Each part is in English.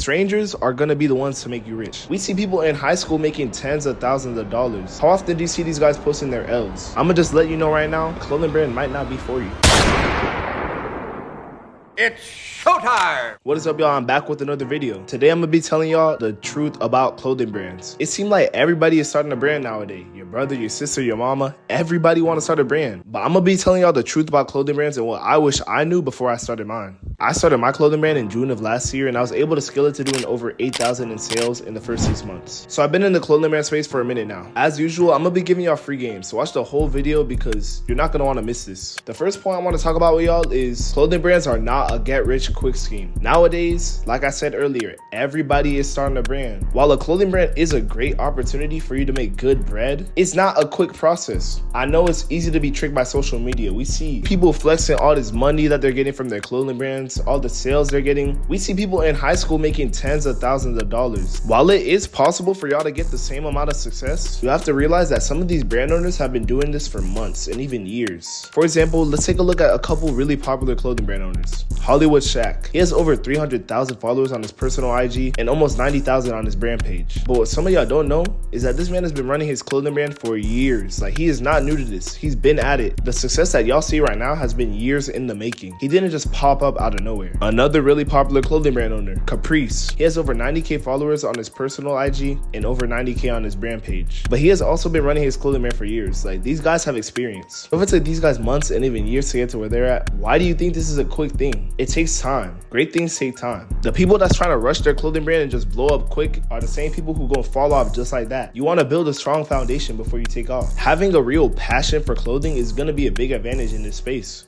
Strangers are gonna be the ones to make you rich. We see people in high school making tens of thousands of dollars. How often do you see these guys posting their L's? I'ma just let you know right now, clothing brand might not be for you. It's showtime! What is up, y'all? I'm back with another video. Today I'm gonna be telling y'all the truth about clothing brands. It seems like everybody is starting a brand nowadays. Your brother, your sister, your mama, everybody want to start a brand. But I'm gonna be telling y'all the truth about clothing brands and what I wish I knew before I started mine. I started my clothing brand in June of last year, and I was able to scale it to doing over 8,000 in sales in the first 6 months. So I've been in the clothing brand space for a minute now. As usual, I'm gonna be giving y'all free games, so watch the whole video because you're not gonna want to miss this. The first point I want to talk about with y'all is clothing brands are not a get-rich-quick scheme. Nowadays, like I said earlier, everybody is starting a brand. While a clothing brand is a great opportunity for you to make good bread, it's not a quick process. I know it's easy to be tricked by social media. We see people flexing all this money that they're getting from their clothing brands, all the sales they're getting. We see people in high school making tens of thousands of dollars. While it is possible for y'all to get the same amount of success, you have to realize that some of these brand owners have been doing this for months and even years. For example, let's take a look at a couple really popular clothing brand owners. Hollywood Shaq. He has over 300,000 followers on his personal IG and almost 90,000 on his brand page. But what some of y'all don't know is that this man has been running his clothing brand for years. Like, he is not new to this. He's been at it. The success that y'all see right now has been years in the making. He didn't just pop up out of nowhere. Another really popular clothing brand owner, Caprice. He has over 90K followers on his personal IG and over 90K on his brand page. But he has also been running his clothing brand for years. Like, these guys have experience. If it took these guys months and even years to get to where they're at, why do you think this is a quick thing? It takes time. Great things take time. The people that's trying to rush their clothing brand and just blow up quick are the same people who gonna fall off just like that. You want to build a strong foundation before you take off. Having a real passion for clothing is gonna be a big advantage in this space.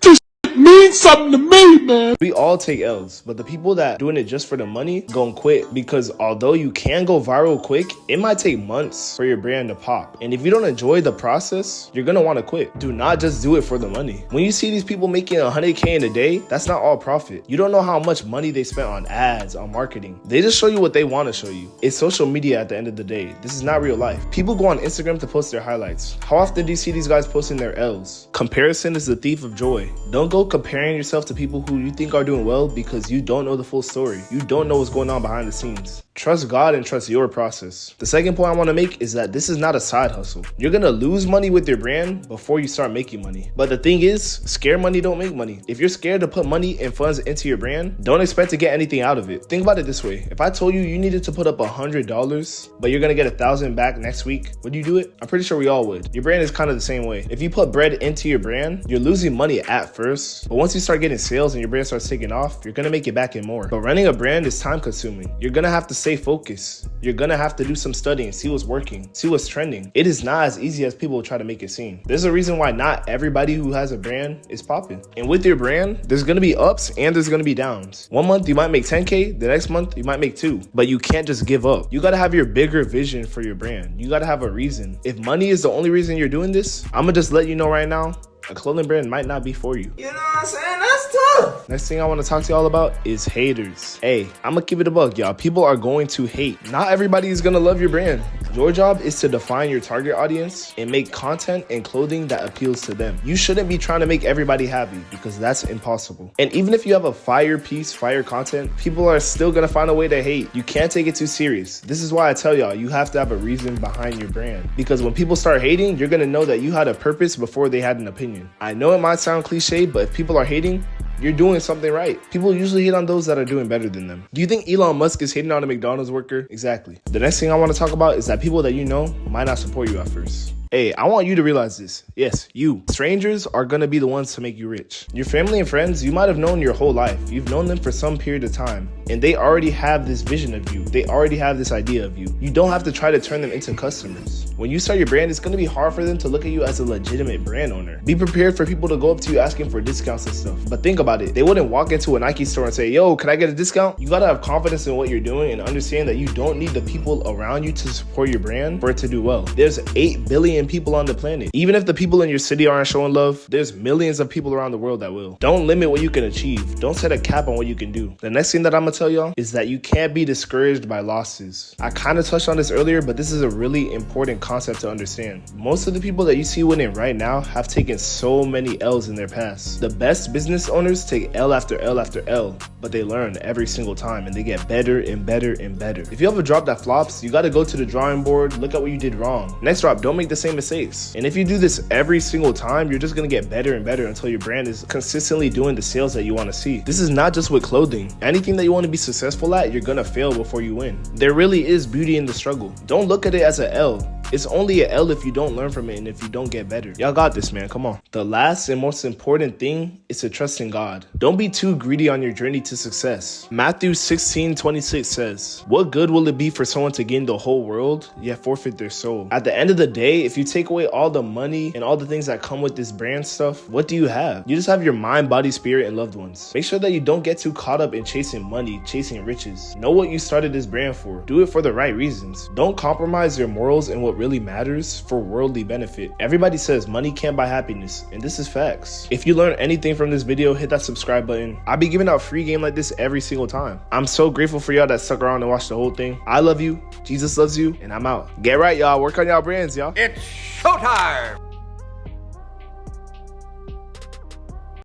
Means something to me, man. We all take L's, but the people that doing it just for the money gonna quit, because although you can go viral quick, it might take months for your brand to pop. And if you don't enjoy the process, you're gonna want to quit. Do not just do it for the money. When you see these people making 100K in a day, that's not all profit. You don't know how much money they spent on ads, on marketing. They just show you what they want to show you. It's social media at the end of the day. This is not real life. People go on Instagram to post their highlights. How often do you see these guys posting their L's? Comparison is the thief of joy. Don't go comparing yourself to people who you think are doing well because you don't know the full story. You don't know what's going on behind the scenes. Trust God and trust your process. The second point I want to make is that this is not a side hustle. You're gonna lose money with your brand before you start making money. But the thing is, scared money don't make money. If you're scared to put money and funds into your brand, don't expect to get anything out of it. Think about it this way. If I told you you needed to put up $100, but you're gonna get 1,000 back next week, would you do it? I'm pretty sure we all would. Your brand is kind of the same way. If you put bread into your brand, you're losing money at first, but once you start getting sales and your brand starts taking off, you're gonna make it back in more. But running a brand is time consuming. You're gonna have to stay focused. You're gonna have to do some studying, see what's working, see what's trending. It is not as easy as people try to make it seem. There's a reason why not everybody who has a brand is popping. And with your brand, there's gonna be ups and there's gonna be downs. One month you might make 10K, the next month you might make 2, but you can't just give up. You gotta have your bigger vision for your brand. You gotta have a reason. If money is the only reason you're doing this, I'm gonna just let you know right now, a clothing brand might not be for you. You know what I'm saying? That's tough. Next thing I want to talk to y'all about is haters. Hey, I'm gonna keep it a buck, y'all. People are going to hate. Not everybody is gonna love your brand. Your job is to define your target audience and make content and clothing that appeals to them. You shouldn't be trying to make everybody happy because that's impossible. And even if you have a fire piece, fire content, people are still gonna find a way to hate. You can't take it too serious. This is why I tell y'all, you have to have a reason behind your brand. Because when people start hating, you're gonna know that you had a purpose before they had an opinion. I know it might sound cliche, but if people are hating, you're doing something right. People usually hate on those that are doing better than them. Do you think Elon Musk is hating on a McDonald's worker? Exactly. The next thing I want to talk about is that people that you know might not support you at first. Hey, I want you to realize this. Yes, you. Strangers are gonna be the ones to make you rich. Your family and friends, you might have known your whole life. You've known them for some period of time, and they already have this vision of you. They already have this idea of you. You don't have to try to turn them into customers. When you start your brand, it's gonna be hard for them to look at you as a legitimate brand owner. Be prepared for people to go up to you asking for discounts and stuff. But think about it. They wouldn't walk into a Nike store and say, yo, can I get a discount? You gotta have confidence in what you're doing and understand that you don't need the people around you to support your brand for it to do well. There's 8 billion billion people on the planet. Even if the people in your city aren't showing love, there's millions of people around the world that will. Don't limit what you can achieve. Don't set a cap on what you can do. The next thing that I'm gonna tell y'all is that you can't be discouraged by losses. I kind of touched on this earlier, but this is a really important concept to understand. Most of the people that you see winning right now have taken so many L's in their past. The best business owners take L after L after L, but they learn every single time and they get better and better and better. If you have a drop that flops, you gotta go to the drawing board, look at what you did wrong. Next drop, don't make the same mistakes. And if you do this every single time, you're just gonna get better and better until your brand is consistently doing the sales that you wanna see. This is not just with clothing. Anything that you wanna be successful at, you're gonna fail before you win. There really is beauty in the struggle. Don't look at it as a L. It's only an L if you don't learn from it and if you don't get better. Y'all got this, man. Come on. The last and most important thing is to trust in God. Don't be too greedy on your journey to success. Matthew 16:26 says, "What good will it be for someone to gain the whole world, yet forfeit their soul?" At the end of the day, if you take away all the money and all the things that come with this brand stuff, what do you have? You just have your mind, body, spirit, and loved ones. Make sure that you don't get too caught up in chasing money, chasing riches. Know what you started this brand for. Do it for the right reasons. Don't compromise your morals and what really matters for worldly benefit. Everybody says money can't buy happiness, and this is facts. If you learned anything from this video, hit that subscribe button. I'll be giving out free game like this every single time. I'm so grateful for y'all that stuck around and watched the whole thing. I love you, Jesus loves you, and I'm out. Get right, y'all. Work on y'all brands, y'all. It's showtime!